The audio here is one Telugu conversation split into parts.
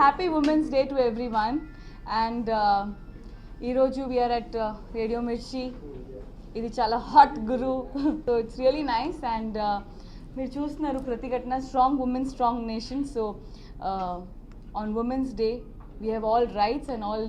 happy Women's Day to everyone. And ఈరోజు we are at Radio Mirchi. ఇది చాలా hot Guru. So it's really nice. And మీరు చూస్తున్నారు ప్రతిఘటన strong women strong nation. So on Women's Day we have all rights and all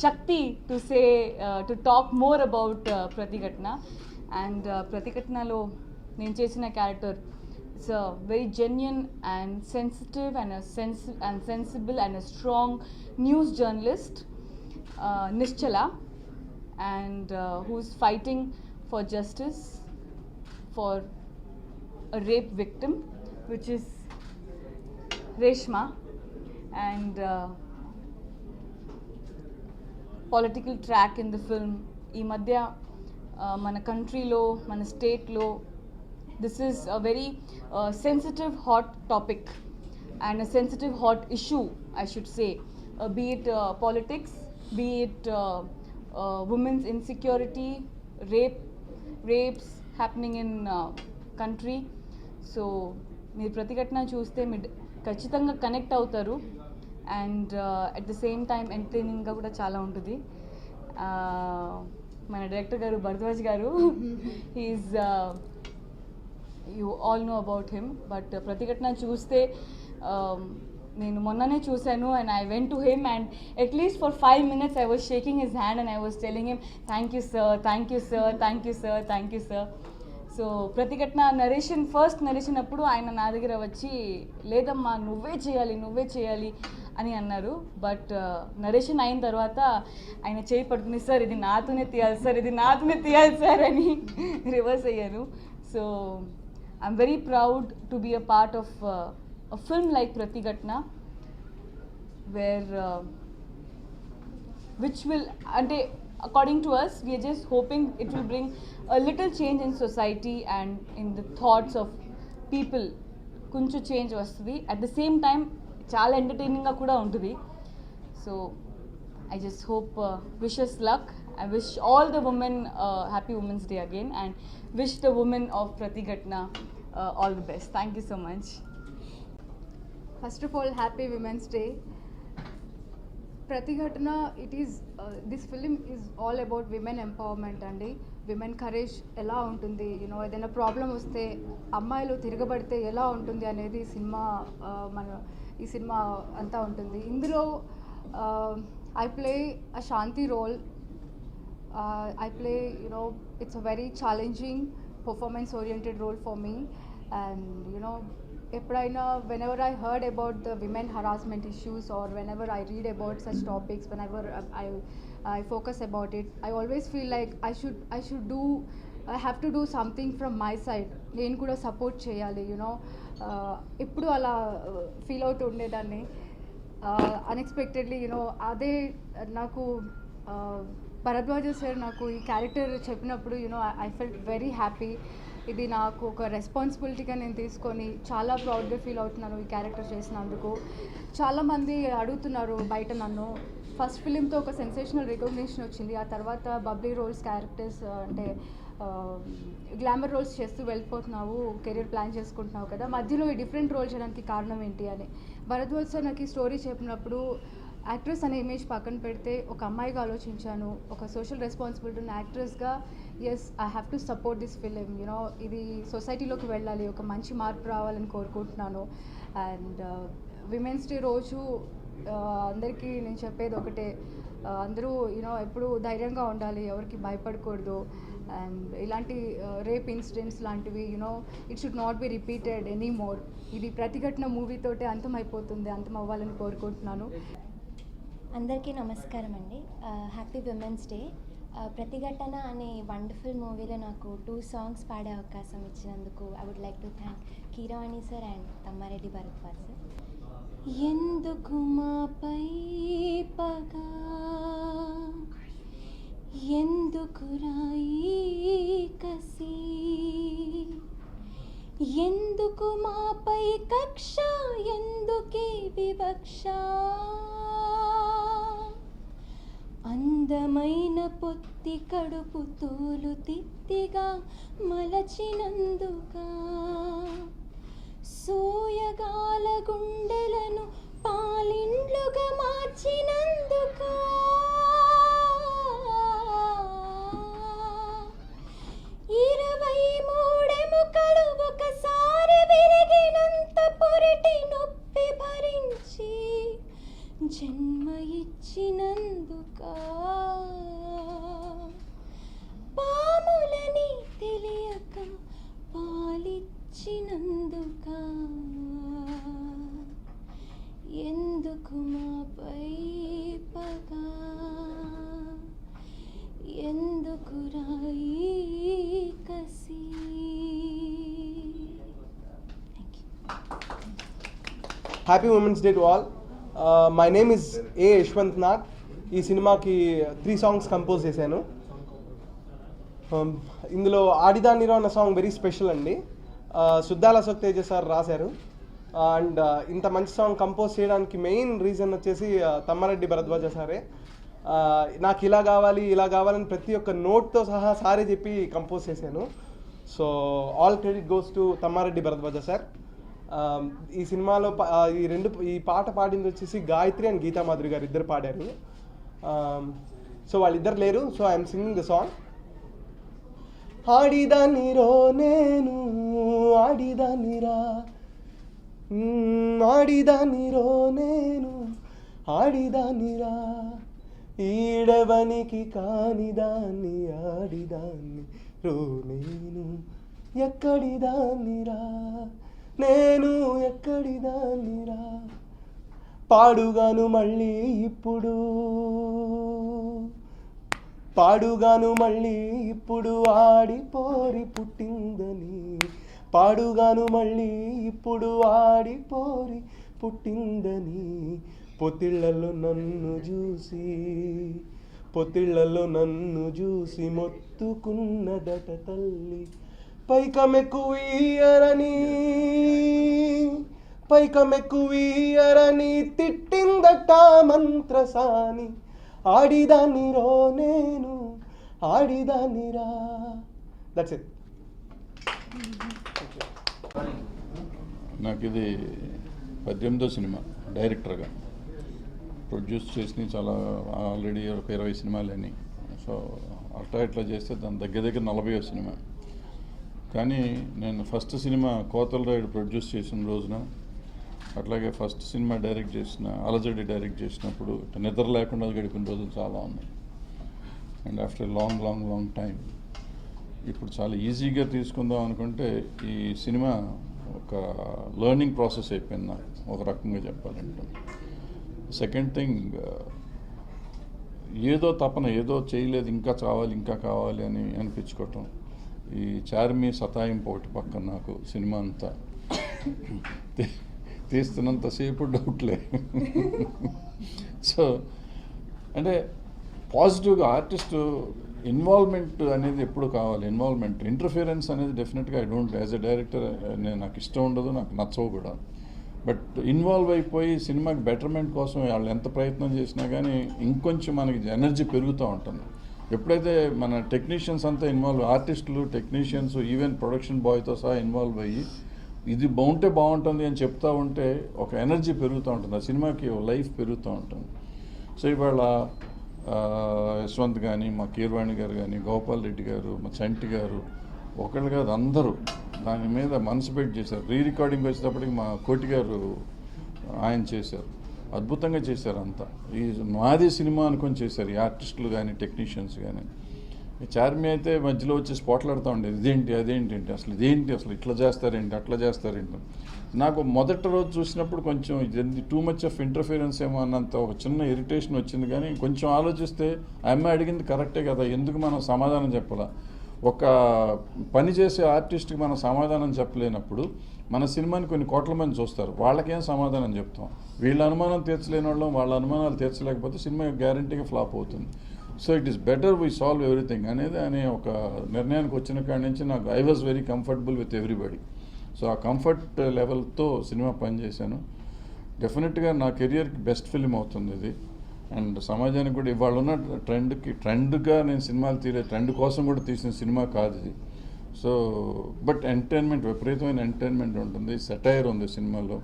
shakti to say to talk more about Pratighatna. And Pratighatnalo నేను చేసిన character it's a very genuine and sensitive and sensible and a strong news journalist, Nischala, and who's fighting for justice for a rape victim, which is Reshma. And political track in the film ee madhya mana country lo mana state lo this is a very sensitive hot topic and a sensitive hot issue, I should say, be it politics, be it women's insecurity, rapes happening in country. So మీరు ప్రతిఘటన చూస్తే మీరు ఖచ్చితంగా కనెక్ట్ అవుతారు. And at the same time ఎంటర్టైనింగ్గా కూడా చాలా ఉంటుంది. మన డైరెక్టర్ గారు భరద్వాజ్ గారు, he is you all know about him. But Pratighatana చూస్తే నేను మొన్ననే చూశాను and I went to him and at least for 5 minutes I was shaking his hand and I was telling him thank you sir, thank you sir, thank you sir, thank you sir. So Pratighatana narration first narration అప్పుడు ఆయన నా దగ్గర వచ్చి లేదమ్మా నువ్వే చేయాలి అని అన్నారు. బట్ నరేషన్ అయిన తర్వాత ఆయన చేయి పడుతుంది, సార్ ఇది నాతోనే తీయాలి సార్ అని రివర్స్ అయ్యారు. So I'm very proud to be a part of a film like Pratighatana where which will ante according to us we are just hoping it will bring a little change in society and in the thoughts of people. కొంచెం చేంజ్ వస్తుంది. అట్ ద సేమ్ టైం చాలా ఎంటర్టైనింగ్గా కూడా ఉంటుంది. So I just hope wishes luck. I wish all the women happy Women's Day again and wish the women of Pratighatna all the best. Thank you so much. First of all, happy Women's Day. Pratighatna, it is this film is all about women empowerment and women courage ఎలా ఉంటుంది, ఏదైనా ప్రాబ్లం వస్తే అమ్మాయిలు తిరగబడితే ఎలా ఉంటుంది అనేది ఈ సినిమా అంతా ఉంటుంది. ఇందులో I play a Shanti role. I play, it's a very challenging performance oriented role for me. And ఎప్పుడైనా whenever I heard about the women harassment issues or whenever I read about such topics, whenever I focus about it, I always feel like I have to do something from my side. నేను కూడా సపోర్ట్ చేయాలి. ఎప్పుడు అలా ఫీల్ అవుతూ ఉండేదాన్ని. అన్ఎక్స్పెక్టెడ్లీ అదే నాకు భరద్వాజ్ సార్ నాకు ఈ క్యారెక్టర్ చెప్పినప్పుడు ఐ ఫెల్ట్ వెరీ హ్యాపీ. ఇది నాకు ఒక రెస్పాన్సిబిలిటీగా నేను తీసుకొని చాలా ప్రౌడ్గా ఫీల్ అవుతున్నాను ఈ క్యారెక్టర్ చేసినందుకు. చాలామంది అడుగుతున్నారు బయట నన్ను. ఫస్ట్ ఫిలింతో ఒక సెన్సేషనల్ రికగ్నిషన్ వచ్చింది. ఆ తర్వాత బబ్లీ రోల్స్ క్యారెక్టర్స్ అంటే గ్లామర్ రోల్స్ చేస్తూ వెళ్ళిపోతున్నావు, కెరీర్ ప్లాన్ చేసుకుంటున్నావు కదా, మధ్యలో ఈ డిఫరెంట్ రోల్ చేయడానికి కారణం ఏంటి అని భరద్వాజ్ సార్ నాకు ఈ స్టోరీ చెప్పినప్పుడు యాక్ట్రెస్ అనే ఇమేజ్ పక్కన పెడితే ఒక అమ్మాయిగా ఆలోచించాను. ఒక సోషల్ రెస్పాన్సిబిలిటీ ఉన్న యాక్ట్రెస్గా yes I have to support this film. ఇది సొసైటీలోకి వెళ్ళాలి, ఒక మంచి మార్పు రావాలని కోరుకుంటున్నాను. అండ్ విమెన్స్ డే రోజు అందరికీ నేను చెప్పేది ఒకటే, అందరూ ఎప్పుడు ధైర్యంగా ఉండాలి, ఎవరికి భయపడకూడదు. అండ్ ఇలాంటి రేప్ ఇన్సిడెంట్స్ లాంటివి it should not be repeated any more. ఇది ప్రతిఘటన మూవీతోటే అంతం అవ్వాలని కోరుకుంటున్నాను. అందరికీ నమస్కారం అండి. Happy women's day. ప్రతిఘటన అనే వండర్ఫుల్ మూవీలో నాకు 2 songs పాడే అవకాశం ఇచ్చినందుకు I would like to thank Keeravani sir and Tammareddy Bharadwaj sir. ఎందుకు మాపై పగా, ఎందుకు రాయి కసి, ఎందుకు మాపై కక్ష, ఎందుకే వివక్ష, అందమైన పొత్తి కడుపు తోలు తిత్తిగా మలచినందుగా, సోయగాల గుండెలను పాలిండ్లుగా మార్చినందుకు 23 ఎముకలు ఒకసారి విరిగినంత పొరటి నొప్పి భరించి జన్మ ఇచ్చినందుకా పాములని తెలియక పాలిచ్చినందుకా ఎందుకు మాపై పగా ఎందుకు రాయి కసి. Happy women's day to all. My name is a Yashwant Nag. ఈ సినిమాకి 3 సాంగ్స్ కంపోజ్ చేశాను. ఇందులో ఆడిదానిరో అన్న సాంగ్ వెరీ స్పెషల్ అండి. సుద్దాల అశోక్ తేజ సార్ రాశారు. అండ్ ఇంత మంచి సాంగ్ కంపోజ్ చేయడానికి మెయిన్ రీజన్ వచ్చేసి తమ్మారెడ్డి భరద్వాజ సారే. నాకు ఇలా కావాలని ప్రతి ఒక్క నోట్తో సహా సారే చెప్పి కంపోజ్ చేశాను. So all credit goes to Tammareddy Bharadwaja sir. ఈ సినిమాలో ఈ పాట పాడింది వచ్చేసి గాయత్రి అండ్ గీతా మాధురి గారు ఇద్దరు పాడారు. సో వాళ్ళిద్దరు లేరు. So I'm singing the song. ఆడిదానిరో నేను ఆడిదానిరా, ఆడిదానిరో నేను ఆడిదానిరా, ఈడవనికి కానిదాన్ని ఆడిదాన్ని రో నేను ఎక్కడిదాన్నిరా, నేను ఎక్కడిదాన్నిరా, పాడుగాను మళ్ళీ ఇప్పుడు ఆడిపోరి పుట్టిందని, పాడుగాను మళ్ళీ ఇప్పుడు ఆడిపోరి పుట్టిందని, పొత్తిళ్లలో నన్ను చూసి మొత్తుకున్నదట తల్లి, పైకమెక్కువీయరని తిట్టిందట మంత్రసాని, ఆడిదానిరో నేను ఆడిదానిరా. That's it. నాకు ఇది 18వ సినిమా డైరెక్టర్గా. ప్రొడ్యూస్ చేసి చాలా ఆల్రెడీ ఒక 20 సినిమాలని. సో ఇట్లా చేస్తే దాని దగ్గర 40వ సినిమా. కానీ నేను ఫస్ట్ సినిమా కోతల రాయుడు ప్రొడ్యూస్ చేసిన రోజున, అట్లాగే ఫస్ట్ సినిమా డైరెక్ట్ చేసిన అలజడి డైరెక్ట్ చేసినప్పుడు నిద్ర లేకుండా గడిపిన రోజులు చాలా ఉన్నాయి. అండ్ ఆఫ్టర్ లాంగ్ టైం ఇప్పుడు చాలా ఈజీగా తీసుకుందాం అనుకుంటే ఈ సినిమా ఒక లెర్నింగ్ ప్రాసెస్ అయిపోయింది నాకు, ఒక రకంగా చెప్పాలంటే. సెకండ్ థింగ్, ఏదో తపన, ఏదో చేయలేదు, ఇంకా కావాలి అని అనిపించుకోవటం. ఈ చార్మి సతాయింపు ఒకటి పక్కన నాకు సినిమా అంతా తీస్తున్నంతసేపు డౌట్లే. సో అంటే పాజిటివ్గా ఆర్టిస్టు ఇన్వాల్వ్మెంట్ అనేది ఎప్పుడు కావాలి. ఇంటర్ఫియరెన్స్ అనేది డెఫినెట్గా I don't, as a director నాకు ఇష్టం ఉండదు, నాకు నచ్చవు కూడా. బట్ ఇన్వాల్వ్ అయిపోయి సినిమాకి బెటర్మెంట్ కోసం వాళ్ళు ఎంత ప్రయత్నం చేసినా కానీ ఇంకొంచెం మనకి ఎనర్జీ పెరుగుతూ ఉంటుంది. ఎప్పుడైతే మన టెక్నీషియన్స్ అంతా ఆర్టిస్టులు, టెక్నీషియన్స్, ఈవెన్ ప్రొడక్షన్ బాయ్తో సహా ఇన్వాల్వ్ అయ్యి ఇది బాగుంటుంది అని చెప్తూ ఉంటే ఒక ఎనర్జీ పెరుగుతూ ఉంటుంది, ఆ సినిమాకి లైఫ్ పెరుగుతూ ఉంటుంది. సో ఇవాళ యశ్వంత్ కానీ, మా కీర్వాణి గారు కానీ, గోపాల్ రెడ్డి గారు, మా చంటి గారు, ఒకళ్ళు కాదు అందరూ దాని మీద మనసు పెట్టి చేశారు. రికార్డింగ్ వచ్చేటప్పటికి మా కోటి గారు ఆయన చేశారు, అద్భుతంగా చేశారు అంతా. ఈ మాది సినిమా అనుకొని చేశారు ఈ ఆర్టిస్టులు కానీ, టెక్నీషియన్స్ కానీ. ఈ చార్మి అయితే మధ్యలో వచ్చి స్పాట్లాడుతూ ఉండేది, ఇదేంటి అసలు ఇట్లా చేస్తారేంటి, అట్లా చేస్తారేంటి. నాకు మొదటి రోజు చూసినప్పుడు కొంచెం ఇది టూ మచ్ ఆఫ్ ఇంటర్ఫిరెన్స్ ఏమో అన్నంత ఒక చిన్న ఇరిటేషన్ వచ్చింది. కానీ కొంచెం ఆలోచిస్తే ఆ అమ్మాయి అడిగింది కరెక్టే కదా, ఎందుకు మనం సమాధానం చెప్పాలా? ఒక పని చేసే ఆర్టిస్ట్కి మనం సమాధానం చెప్పలేనప్పుడు మన సినిమాని కొన్ని కోట్ల మంది చూస్తారు, వాళ్ళకేం సమాధానం చెప్తాం? వీళ్ళ అనుమానం తీర్చలేని వాళ్ళం, వాళ్ళ అనుమానాలు తీర్చలేకపోతే సినిమా గ్యారంటీగా ఫ్లాప్ అవుతుంది. So it is better we solve everything అనే ఒక నిర్ణయానికి వచ్చిన కాడి నుంచి నాకు I was very comfortable with everybody. So ఆ కంఫర్ట్ లెవెల్తో సినిమా పనిచేశాను. డెఫినెట్గా నా కెరియర్కి బెస్ట్ ఫిల్మ్ అవుతుంది ఇది. అండ్ సమాజానికి కూడా ఇవాళ ఉన్న ట్రెండ్గా నేను సినిమాలు ట్రెండ్ కోసం కూడా తీసిన సినిమా కాదు ఇది. సో బట్ ఎంటర్టైన్మెంట్, విపరీతమైన ఎంటర్టైన్మెంట్ ఉంటుంది, సెటైర్ ఉంది సినిమాలో.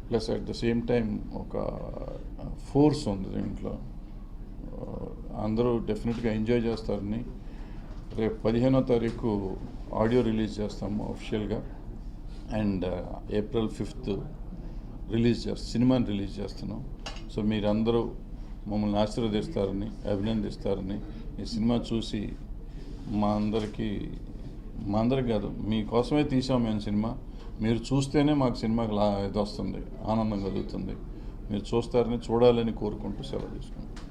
Plus at the same time ఒక ఫోర్స్ ఉంది దీంట్లో. అందరూ డెఫినెట్గా ఎంజాయ్ చేస్తారని. రేపు 15వ తారీఖు ఆడియో రిలీజ్ చేస్తాము అఫిషియల్గా, అండ్ ఏప్రిల్ 5th సినిమాని రిలీజ్ చేస్తున్నాం. సో మీరందరూ మమ్మల్ని ఆశీర్వదిస్తారని, అభినందిస్తారని, ఈ సినిమా చూసి మా అందరికీ కాదు, మీకోసమే తీసాం మేము సినిమా. మీరు చూస్తేనే మాకు సినిమాకి ఇది వస్తుంది, ఆనందం కలుగుతుంది. మీరు చూస్తారని, చూడాలని కోరుకుంటూ సెలవు తీసుకుంటాం.